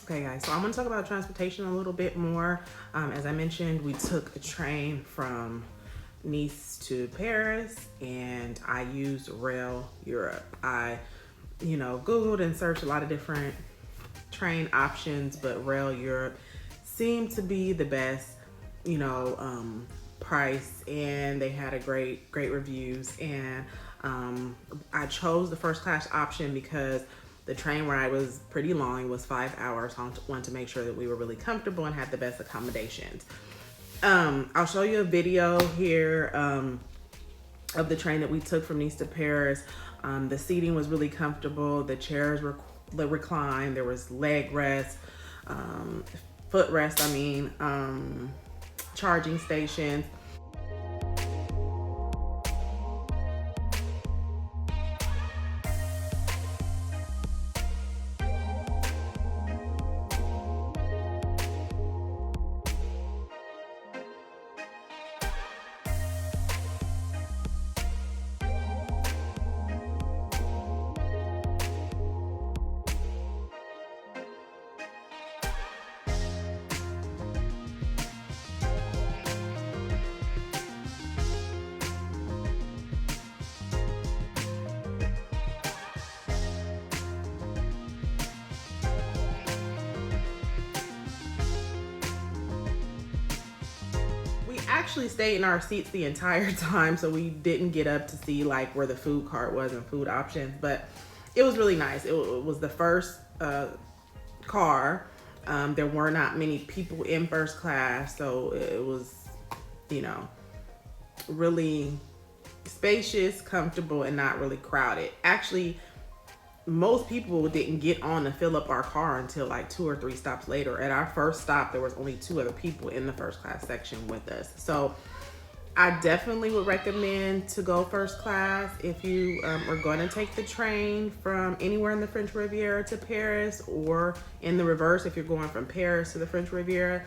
Okay guys, so I'm gonna talk about transportation a little bit more. As I mentioned, we took a train from Nice to Paris and I used Rail Europe. I, Googled and searched a lot of different train options, but Rail Europe seemed to be the best, price, and they had a great reviews. And I chose the first class option because the train ride was pretty long. It was 5 hours. So I wanted to make sure that we were really comfortable and had the best accommodations. I'll show you a video here of the train that we took from Nice to Paris. The seating was really comfortable. The chairs were reclined. There was leg rest, foot rest, charging stations. Actually stayed in our seats the entire time, so we didn't get up to see like where the food cart was and food options, but it was really nice. It was the first car. There were not many people in first class, so it was, really spacious, comfortable, and not really crowded. Actually, most people didn't get on to fill up our car until like 2 or 3 stops later. At our first stop, there was only 2 other people in the first class section with us. So I definitely would recommend to go first class if you are going to take the train from anywhere in the French Riviera to Paris, or in the reverse if you're going from Paris to the French Riviera.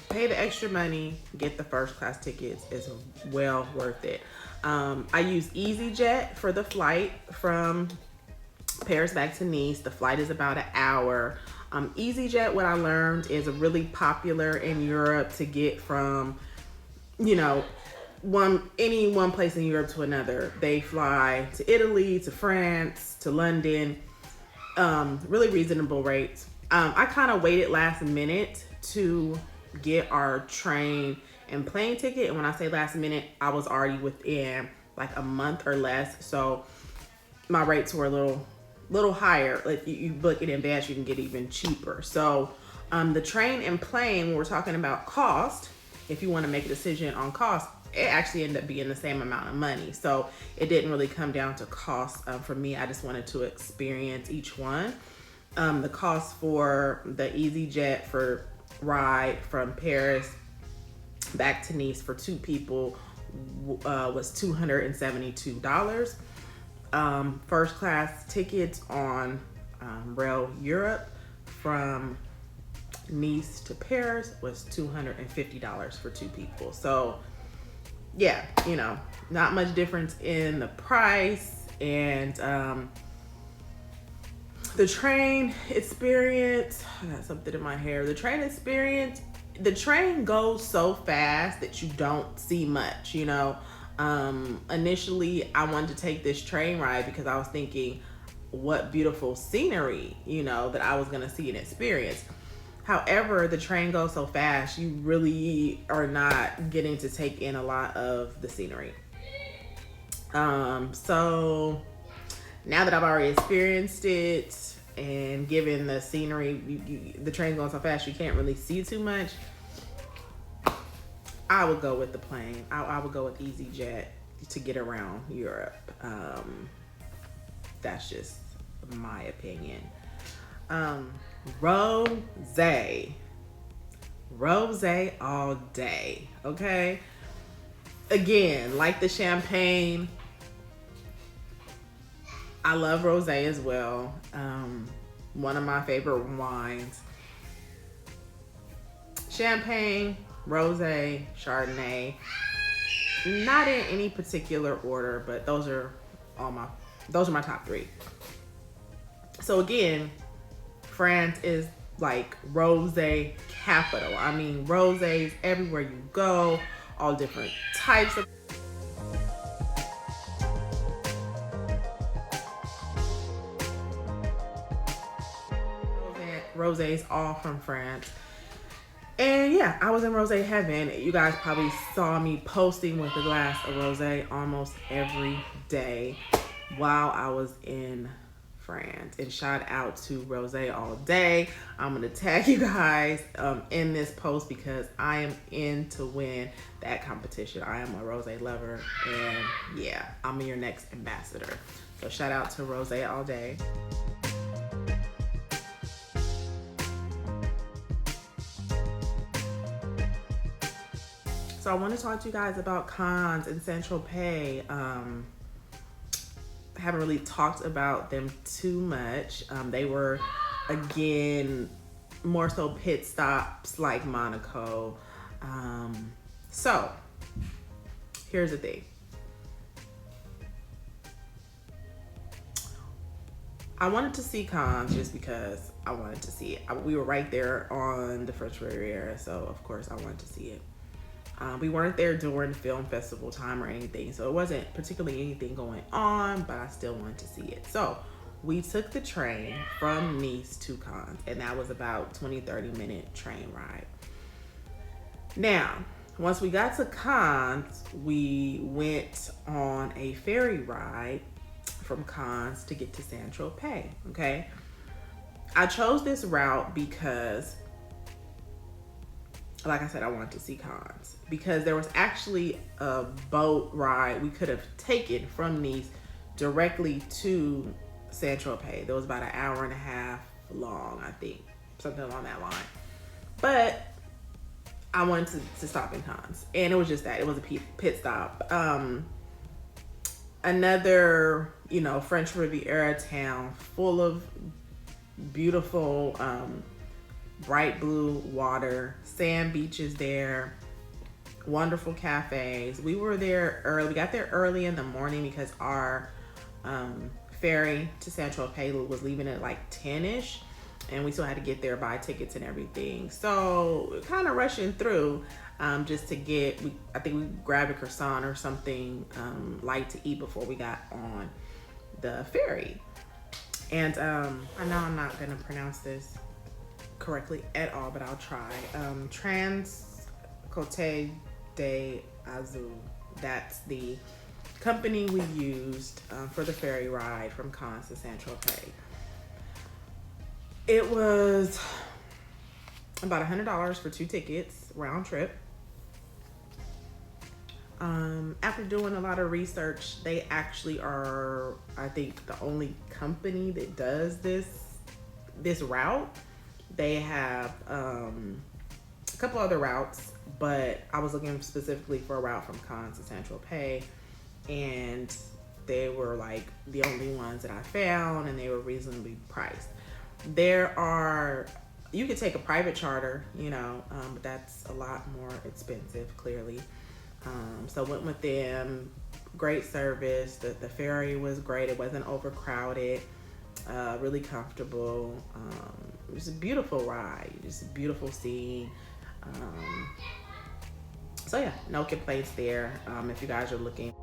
Pay the extra money, get the first class tickets. It's well worth it. I used EasyJet for the flight from Paris back to Nice. The flight is about an hour. EasyJet, what I learned, is really popular in Europe to get from, one place in Europe to another. They fly to Italy, to France, to London. Really reasonable rates. I kind of waited last minute to get our train and plane ticket, and when I say last minute, I was already within like a month or less, so my rates were a little higher. Like you book it in advance, you can get even cheaper. So the train and plane, when we're talking about cost, if you want to make a decision on cost, it actually ended up being the same amount of money. So it didn't really come down to cost for me. I just wanted to experience each one. The cost for the EasyJet for ride from Paris back to Nice for 2 people was $272. First class tickets on Rail Europe from Nice to Paris was $250 for 2 people. So yeah, not much difference in the price. And the train experience, I got something in my hair. The train experience, the train goes so fast that you don't see much, Initially, I wanted to take this train ride because I was thinking what beautiful scenery, that I was going to see and experience. However, the train goes so fast, you really are not getting to take in a lot of the scenery. So now that I've already experienced it, and given the scenery, the train's going so fast, you can't really see too much. I would go with the plane. I would go with EasyJet to get around Europe. That's just my opinion. Rosé all day, okay? Again, like the champagne, I love rosé as well. One of my favorite wines. Champagne, rosé, Chardonnay. Not in any particular order, but those are my top 3. So again, France is like rose capital. I mean, roses everywhere you go, all different types of roses, all from France. And yeah, I was in rosé heaven. You guys probably saw me posting with a glass of rosé almost every day while I was in France. And shout out to Rosé All Day. I'm gonna tag you guys in this post because I am in to win that competition. I am a rosé lover, and yeah, I'm your next ambassador. So shout out to Rosé All Day. So I want to talk to you guys about Cannes and Saint Tropez. Haven't really talked about them too much. They were, again, more so pit stops like Monaco. So here's the thing. I wanted to see Cannes just because I wanted to see it. We were right there on the French Riviera, so of course I wanted to see it. We weren't there during film festival time or anything, so it wasn't particularly anything going on, but I still wanted to see it. So we took the train from Nice to Cannes, and that was about 20-30 minute train ride. Now, once we got to Cannes, we went on a ferry ride from Cannes to get to Saint Tropez, okay? I chose this route because, like I said, I wanted to see Cannes because there was actually a boat ride we could have taken from Nice directly to Saint Tropez. That was about an hour and a half long, I think, something along that line. But I wanted to stop in Cannes, and it was just that. It was a pit stop. Another, French Riviera town full of beautiful, bright blue water, sand beaches there, wonderful cafes. We were there early. We got there early in the morning because our ferry to Saint Tropez was leaving at like 10-ish, and we still had to get there, buy tickets and everything. So kind of rushing through just to get, I think we grabbed a croissant or something light to eat before we got on the ferry. And I know I'm not gonna pronounce this correctly at all, but I'll try. Trans Côte d'Azur. That's the company we used for the ferry ride from Cannes to Saint Tropez. It was about $100 for 2 tickets, round trip. After doing a lot of research, they actually are, I think, the only company that does this route. They have a couple other routes, but I was looking specifically for a route from Cannes to Saint Tropez, and they were like the only ones that I found, and they were reasonably priced. You could take a private charter, but that's a lot more expensive, clearly. So went with them. Great service. The ferry was great. It wasn't overcrowded. Really comfortable. It was a beautiful ride. Just a beautiful scene. So yeah, no complaints there. If you guys are looking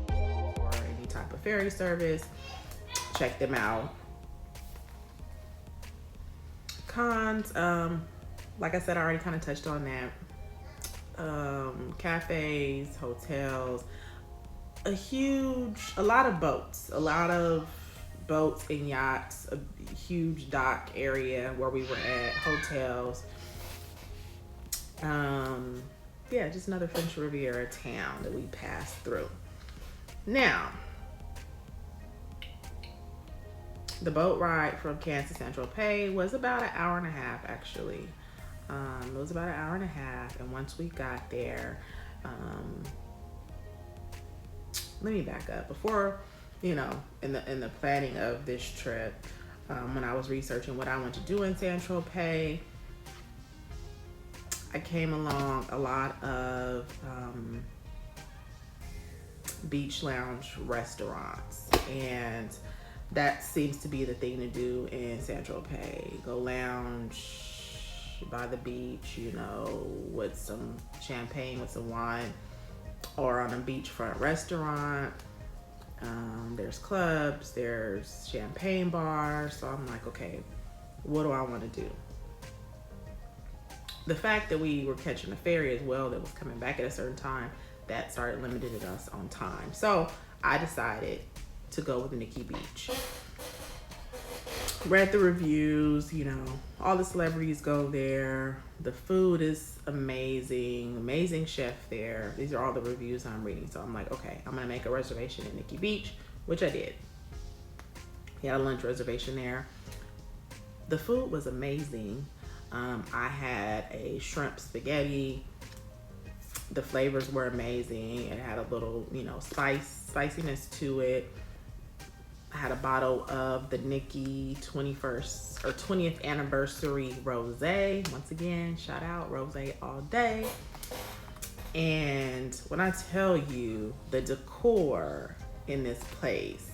for any type of ferry service, check them out. Cons, like I said, I already kind of touched on that. Cafes, hotels, a lot of boats and yachts, a huge dock area where we were at, hotels. Yeah, just another French Riviera town that we passed through. Now, the boat ride from Cannes to Saint Tropez was about an hour and a half, actually. It was about an hour and a half, and once we got there, let me back up. Before, in the planning of this trip, when I was researching what I want to do in Saint Tropez, I came along a lot of beach lounge restaurants. And that seems to be the thing to do in Saint Tropez. Go lounge by the beach, you know, with some champagne, with some wine, or on a beachfront restaurant. There's clubs, there's champagne bars. So I'm like, okay, what do I want to do? The fact that we were catching a ferry as well that was coming back at a certain time, that started limiting us on time. So I decided to go with Nikki Beach. Read the reviews, you know, all the celebrities go there. The food is amazing, amazing chef there. These are all the reviews I'm reading. So I'm like, okay, I'm gonna make a reservation at Nikki Beach, which I did. We had a lunch reservation there. The food was amazing. I had a shrimp spaghetti. The flavors were amazing. It had a little, you know, spiciness to it. I had a bottle of the Nikki 21st or 20th anniversary rosé. Once again, shout out, rosé all day. And when I tell you, the decor in this place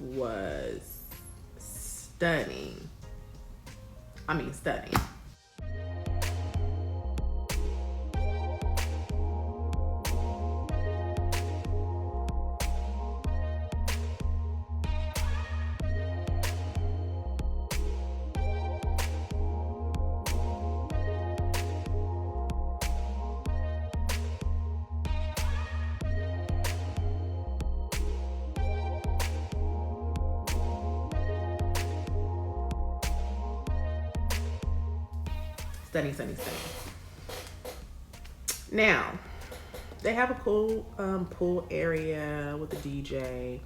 was stunning. I mean, stunning. Stunning. Now, they have a cool pool area with a DJ.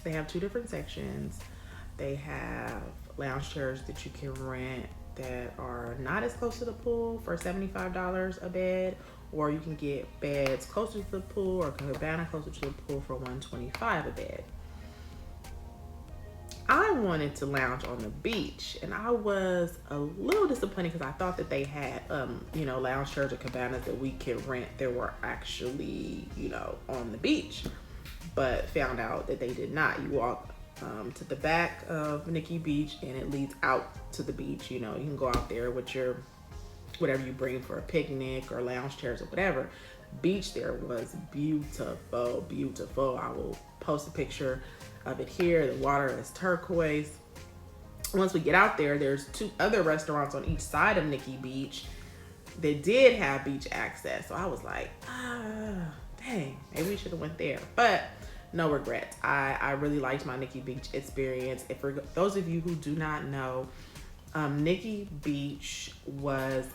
They have 2 different sections. They have lounge chairs that you can rent that are not as close to the pool for $75 a bed, or you can get beds closer to the pool or cabana closer to the pool for $125 a bed. I wanted to lounge on the beach, and I was a little disappointed because I thought that they had, you know, lounge chairs or cabanas that we could rent that were actually, you know, on the beach, but found out that they did not. You walk to the back of Nikki Beach, and it leads out to the beach. You know, you can go out there with your whatever you bring for a picnic or lounge chairs or whatever. Beach there was beautiful. I will post a picture of it here. The water is turquoise. Once we get out there, there's 2 other restaurants on each side of Nikki Beach that did have beach access. So I was like, dang, maybe we should have went there. But no regrets. I really liked my Nikki Beach experience. And for those of you who do not know, Nikki Beach was